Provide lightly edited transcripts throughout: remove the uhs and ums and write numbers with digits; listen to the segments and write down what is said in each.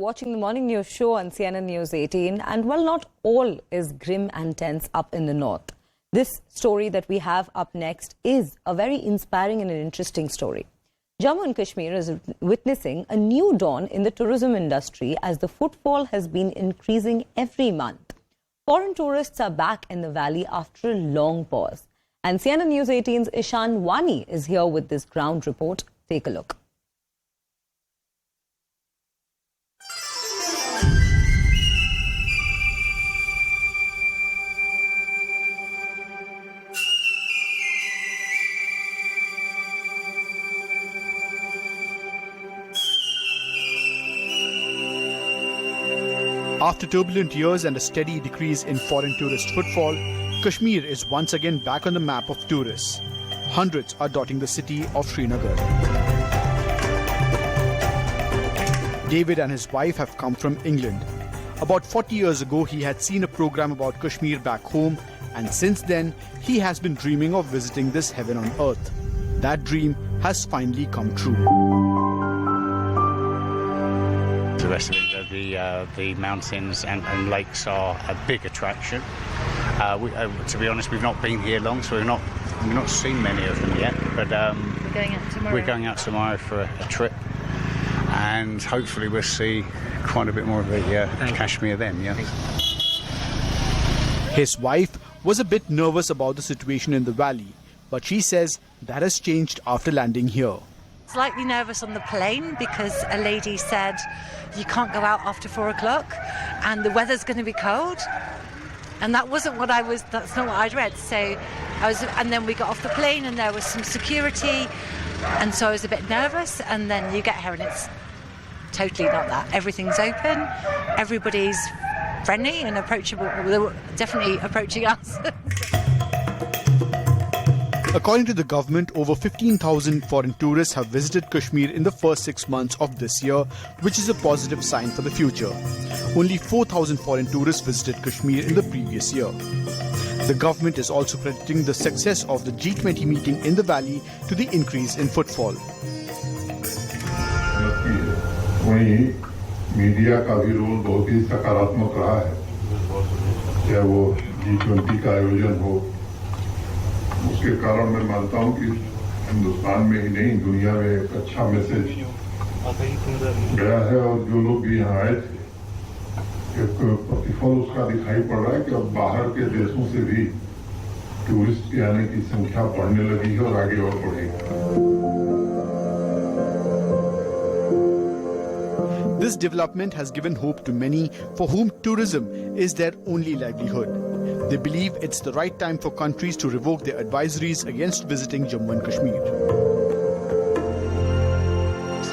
Watching the morning news show on CNN News 18, and well, not all is grim and tense up in the north. This story that we have up next is a very inspiring and an interesting story. Jammu and Kashmir is witnessing a new dawn in the tourism industry as the footfall has been increasing every month. Foreign tourists are back in the valley after a long pause. And CNN News 18's Ishan Wani is here with this ground report. Take a look. After turbulent years and a steady decrease in foreign tourist footfall, Kashmir is once again back on the map of tourists. Hundreds are dotting the city of Srinagar. David and his wife have come from England. About 40 years ago, he had seen a program about Kashmir back home, and since then, he has been dreaming of visiting this heaven on earth. That dream has finally come true. The rest of it, the mountains and lakes are a big attraction. To be honest, we've not been here long, so we've not seen many of them yet. But we're going out tomorrow. We're going out tomorrow for a trip, and hopefully we'll see quite a bit more of the Kashmir then. Yeah. His wife was a bit nervous about the situation in the valley, but she says that has changed after landing here. Slightly nervous on the plane because a lady said you can't go out after 4 o'clock and the weather's going to be cold, and that's not what I'd read. So and then we got off the plane and there was some security, and so I was a bit nervous, and then you get here and it's totally not that. Everything's open, everybody's friendly and approachable. They were definitely approaching us. According to the government, over 15,000 foreign tourists have visited Kashmir in the first 6 months of this year, which is a positive sign for the future. Only 4,000 foreign tourists visited Kashmir in the previous year. The government is also crediting the success of the G20 meeting in the valley to the increase in footfall. Media का भी role बहुत ही सकारात्मक रहा है, चाहे वो G20 का आयोजन हो। उसके कारण मैं मानता हूं कि हिंदुस्तान में ही नहीं, दुनिया में एक अच्छा मैसेज गया है, और जो लोग भी यहाँ आए थे, एक प्रतिफल उसका दिखाई पड़ रहा है कि अब बाहर के देशों से भी टूरिस्ट के आने की संख्या बढ़ने लगी है और आगे और बढ़ेगी। This development has given hope to many for whom tourism is their only livelihood. They believe it's the right time for countries to revoke their advisories against visiting Jammu and Kashmir.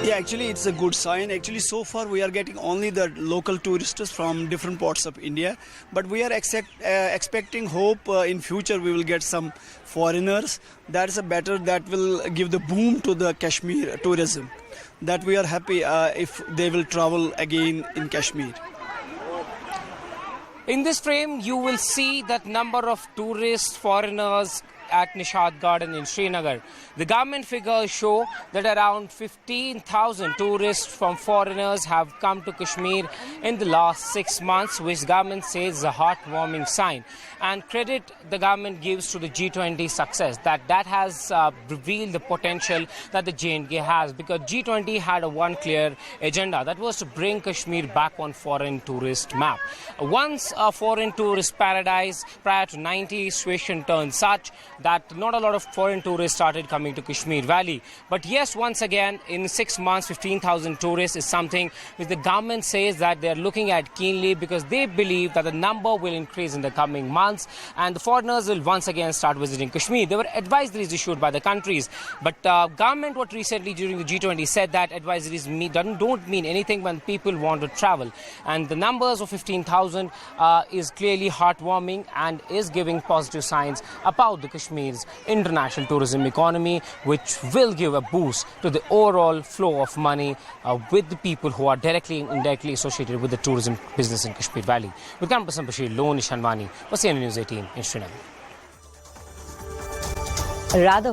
Yeah, actually it's a good sign. Actually, so far we are getting only the local tourists from different parts of India, but we are expecting hope in future we will get some foreigners. That will give the boom to the Kashmir tourism. That we are happy if they will travel again in Kashmir. In this frame, you will see that number of tourists, foreigners at Nishad Garden in Srinagar. The government figures show that around 15,000 tourists from foreigners have come to Kashmir in the last 6 months, which government says is a heartwarming sign. And credit the government gives to the G20 success, that has revealed the potential that the J&K has, because G20 had one clear agenda, that was to bring Kashmir back on foreign tourist map. Once a foreign tourist paradise, prior to 90s, situation turned such that not a lot of foreign tourists started coming to Kashmir Valley. But yes, once again, in 6 months, 15,000 tourists is something which the government says that they're looking at keenly, because they believe that the number will increase in the coming months and the foreigners will once again start visiting Kashmir. There were advisories issued by the countries, but government what recently during the G20 said that advisories don't mean anything when people want to travel. And the numbers of 15,000 is clearly heartwarming and is giving positive signs about the Kashmir's international tourism economy, which will give a boost to the overall flow of money with the people who are directly and indirectly associated with the tourism business in Kashmir Valley. With Kampasam Bashir, Lone Ishan Wani, CNN News 18 in Srinagar. Rather